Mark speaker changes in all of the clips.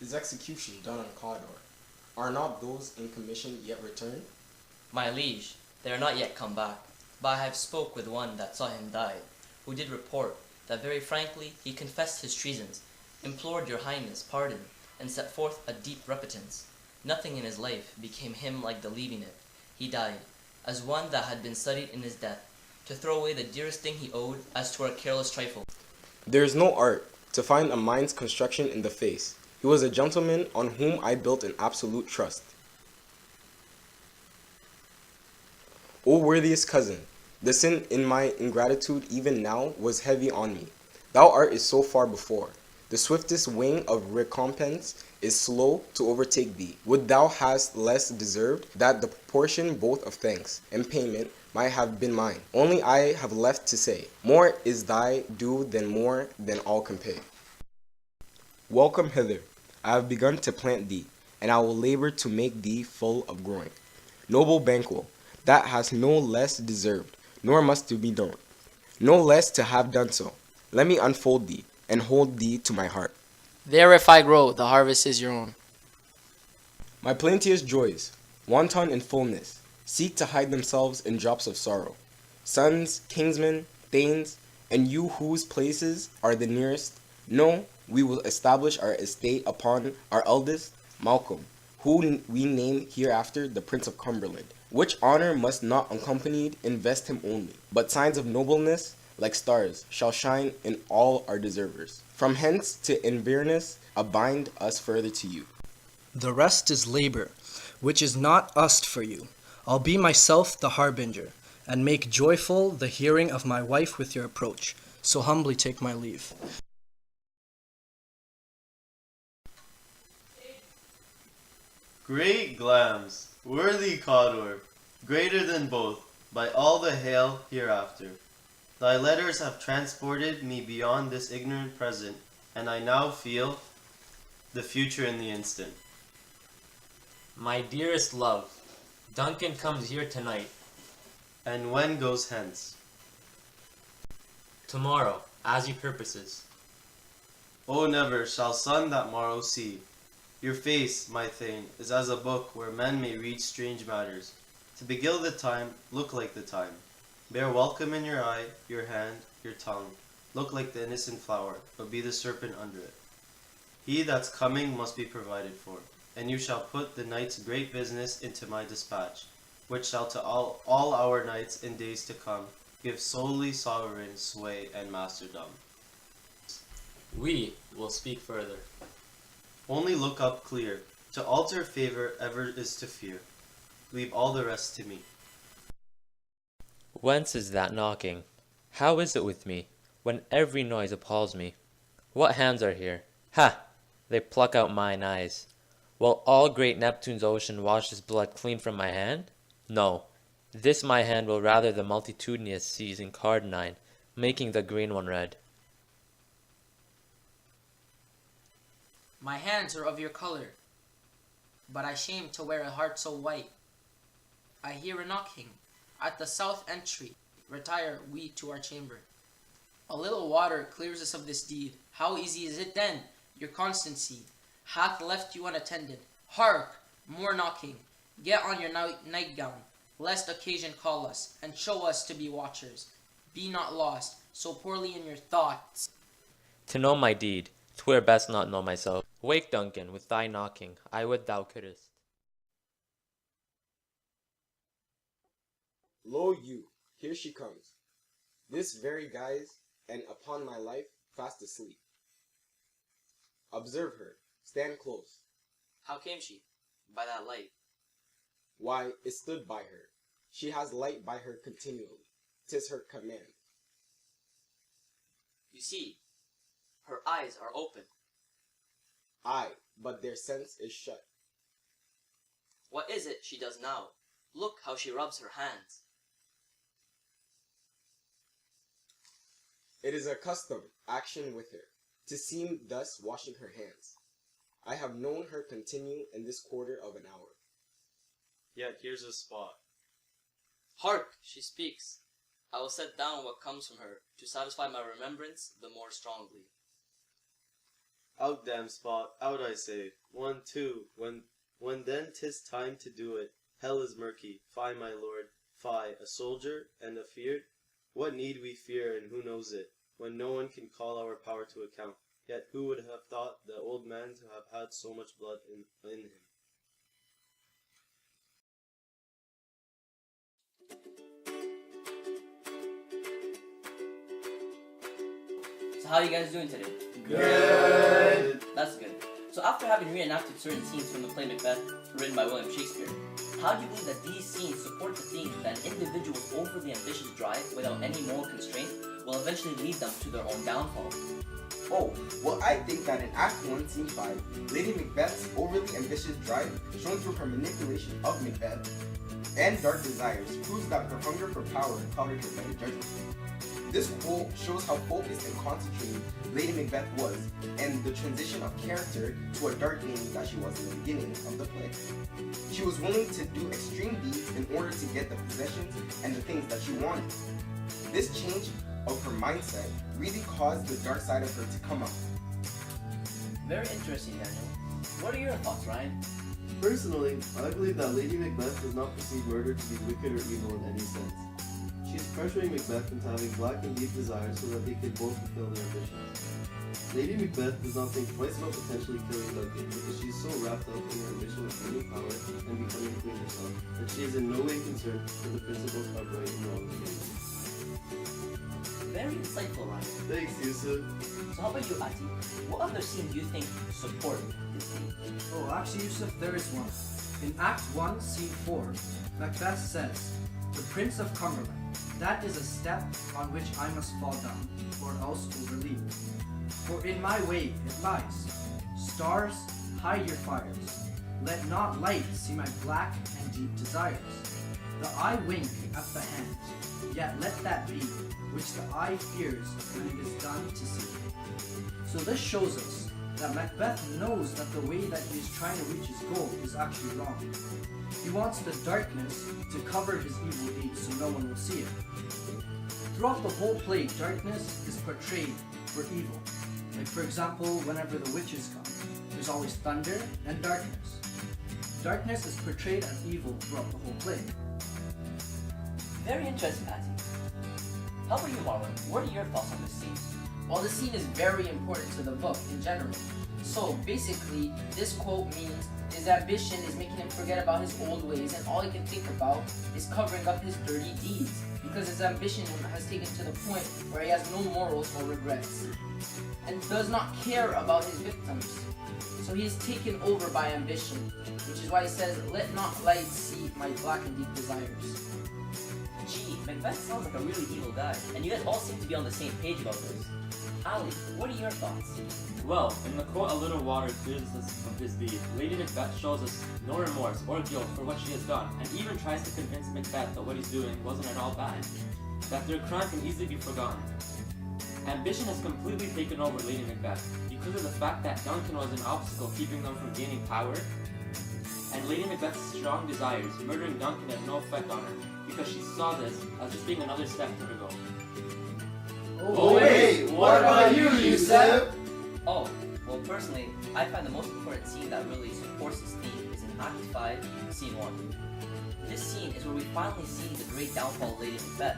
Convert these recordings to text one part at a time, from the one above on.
Speaker 1: Is execution done on Cawdor? Are not those in commission yet returned?
Speaker 2: My liege, they are not yet come back, but I have spoke with one that saw him die, who did report that very frankly he confessed his treasons, implored your highness pardon, and set forth a deep repentance. Nothing in his life became him like the leaving it. He died, as one that had been studied in his death, to throw away the dearest thing he owed as to a careless trifle.
Speaker 1: There is no art to find a mind's construction in the face. He was a gentleman on whom I built an absolute trust. O worthiest cousin, the sin in my ingratitude even now was heavy on me. Thou art is so far before. The swiftest wing of recompense is slow to overtake thee. Would thou hadst less deserved, that the proportion both of thanks and payment might have been mine. Only I have left to say, more is thy due than more than all can pay. Welcome hither. I have begun to plant thee, and I will labor to make thee full of growing. Noble Banquo, that hast no less deserved, nor must to be done, no less to have done so. Let me unfold thee, and hold thee to my heart.
Speaker 3: There if I grow, the harvest is your own.
Speaker 1: My plenteous joys, wanton in fullness, seek to hide themselves in drops of sorrow. Sons, kinsmen, thanes, and you whose places are the nearest, know we will establish our estate upon our eldest, Malcolm, who we name hereafter the Prince of Cumberland, which honor must not unaccompanied invest him only, but signs of nobleness, like stars, shall shine in all our deservers. From hence to Inverness abind us further to you.
Speaker 4: The rest is labor, which is not used for you. I'll be myself the harbinger, and make joyful the hearing of my wife with your approach. So humbly take my leave.
Speaker 5: Great Glams, worthy Cawdor, greater than both, by all the hail hereafter. Thy letters have transported me beyond this ignorant present, and I now feel the future in the instant.
Speaker 6: My dearest love, Duncan comes here tonight.
Speaker 5: And when goes hence?
Speaker 6: Tomorrow, as he purposes.
Speaker 5: Oh, never shall sun that morrow see. Your face, my thane, is as a book where men may read strange matters. To beguile the time, look like the time. Bear welcome in your eye, your hand, your tongue. Look like the innocent flower, but be the serpent under it. He that's coming must be provided for, and you shall put the night's great business into my dispatch, which shall to all our nights and days to come give solely sovereign sway and masterdom.
Speaker 6: We will speak further.
Speaker 5: Only look up clear. To alter favor ever is to fear. Leave all the rest to me.
Speaker 7: Whence is that knocking? How is it with me, when every noise appalls me? What hands are here? Ha! They pluck out mine eyes. Will all great Neptune's ocean wash his blood clean from my hand? No, this my hand will rather the multitudinous seas in cardinine, making the green one red.
Speaker 3: My hands are of your color, but I shame to wear a heart so white. I hear a knocking. At the south entry, retire we to our chamber. A little water clears us of this deed. How easy is it then? Your constancy hath left you unattended. Hark! More knocking. Get on your nightgown, lest occasion call us, and show us to be watchers. Be not lost, so poorly in your thoughts.
Speaker 7: To know my deed, 'twere best not know myself. Wake, Duncan, with thy knocking, I would thou couldst.
Speaker 1: Lo you, here she comes. This very guise, and upon my life, fast asleep. Observe her, stand close.
Speaker 2: How came she? By that light.
Speaker 1: Why, it stood by her. She has light by her continually. 'Tis her command.
Speaker 2: You see, her eyes are open.
Speaker 1: Aye, but their sense is shut.
Speaker 2: What is it she does now? Look how she rubs her hands.
Speaker 1: It is a custom action with her, to seem thus washing her hands. I have known her continue in this quarter of an hour.
Speaker 5: Yet here's a spot.
Speaker 2: Hark! She speaks. I will set down what comes from her, to satisfy my remembrance the more strongly.
Speaker 5: Out, damn spot, out I say. 1, 2, when then 'tis time to do it. Hell is murky. Fie, my lord. Fie, a soldier and a feared? What need we fear, and who knows it, when no one can call our power to account? Yet who would have thought the old man to have had so much blood in him?
Speaker 2: So how are you guys doing today?
Speaker 5: Good.
Speaker 2: That's good. So after having reenacted certain scenes from the play Macbeth, written by William Shakespeare, how do you believe that these scenes support the theme that an individual's overly ambitious drive without any moral constraint will eventually lead them to their own downfall?
Speaker 1: Oh, well, I think that in Act 1, Scene 5, Lady Macbeth's overly ambitious drive, shown through her manipulation of Macbeth, and dark desires, proves that her hunger for power clouded her better judgment. This quote shows how focused and concentrated Lady Macbeth was, and the transition of character to a dark being that she was in the beginning of the play. She was willing to do extreme deeds in order to get the possessions and the things that she wanted. This change of her mindset really caused the dark side of her to come out.
Speaker 2: Very interesting, Daniel. What are your thoughts, Ryan?
Speaker 5: Personally, I believe that Lady Macbeth does not perceive murder to be wicked or evil in any sense. She is pressuring Macbeth into having black and deep desires so that they can both fulfill their ambitions. Lady Macbeth does not think twice about potentially killing Duncan because she is so wrapped up in her ambition of gaining power and becoming queen herself that she is in no way concerned with the principles of right and wrong.
Speaker 2: Very insightful, Ryan.
Speaker 5: Thanks, Yusuf.
Speaker 2: So how about you, Ati? What other scene do you think support this theme?
Speaker 4: Oh, actually, Yusuf, there is one. In Act 1, Scene 4, Macbeth says, "The Prince of Cumberland, that is a step on which I must fall down, or else overleap. For in my way it lies. Stars, hide your fires. Let not light see my black and deep desires. The eye wink at the hand, yet let that be which the eye fears when it is done to see." So this shows us that Macbeth knows that the way that he is trying to reach his goal is actually wrong. He wants the darkness to cover his evil deeds so no one will see it. Throughout the whole play, darkness is portrayed for evil. Like for example, whenever the witches come, there's always thunder and darkness. Darkness is portrayed as evil throughout the whole play.
Speaker 2: Very interesting, Ati. How about you, Marlon? What are your thoughts on this scene?
Speaker 3: Well, the scene is very important to the book in general. So basically, this quote means his ambition is making him forget about his old ways, and all he can think about is covering up his dirty deeds, because his ambition has taken to the point where he has no morals or regrets, and does not care about his victims. So he is taken over by ambition, which is why he says, "Let not light see my black and deep desires."
Speaker 2: Gee, Macbeth sounds like a really evil guy, and you guys all seem to be on the same page about this. Ali, what are your thoughts?
Speaker 6: Well, in the quote, "A little water clears us of his deed," Lady Macbeth shows us no remorse or guilt for what she has done, and even tries to convince Macbeth that what he's doing wasn't at all bad, that their crime can easily be forgotten. Ambition has completely taken over Lady Macbeth because of the fact that Duncan was an obstacle keeping them from gaining power, and Lady Macbeth's strong desires, murdering Duncan, had no effect on her because she saw this as just being another step to her goal.
Speaker 5: Oh wait, what about you, Yusuf?
Speaker 2: Oh, well personally, I find the most important scene that really supports this theme is in Act 5, Scene 1. This scene is where we finally see the great downfall of Lady Macbeth.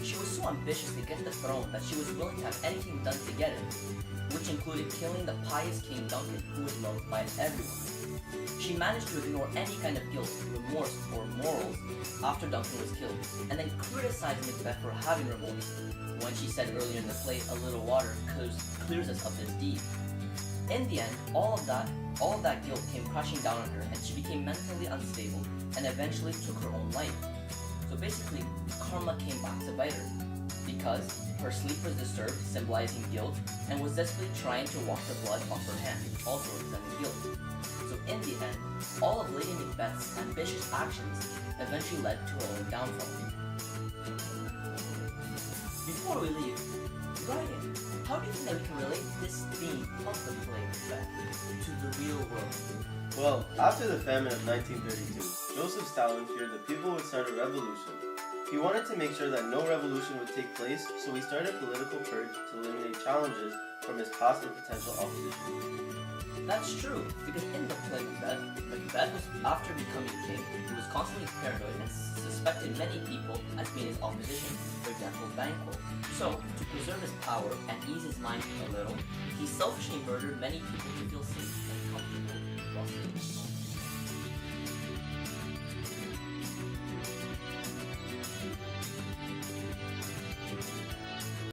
Speaker 2: She was so ambitious to get the throne that she was willing to have anything done to get it, which included killing the pious King Duncan, who was loved by everyone. She managed to ignore any kind of guilt, remorse, or morals after Duncan was killed, and then criticized Macbeth for having remorse, when she said earlier in the play, "A little water clears us of this deed." In the end, all of that guilt came crashing down on her, and she became mentally unstable, and eventually took her own life. So basically, karma came back to bite her, because her sleep was disturbed, symbolizing guilt, and was desperately trying to wash the blood off her hand, also representing guilt. So in the end, all of Lady Macbeth's ambitious actions eventually led to her own downfall. Before we leave, Ryan, how do you think that we can relate this theme of the play Macbeth to the real world?
Speaker 5: Well, after the famine of 1932, Joseph Stalin feared that people would start a revolution. He wanted to make sure that no revolution would take place, so he started a political purge to eliminate challenges
Speaker 6: from his past or potential opposition.
Speaker 2: That's true, because in the play Macbeth was, after becoming king, he was constantly paranoid and suspected many people as being his opposition, for example, Banquo. So, to preserve his power and ease his mind a little, he selfishly murdered many people to feel safe and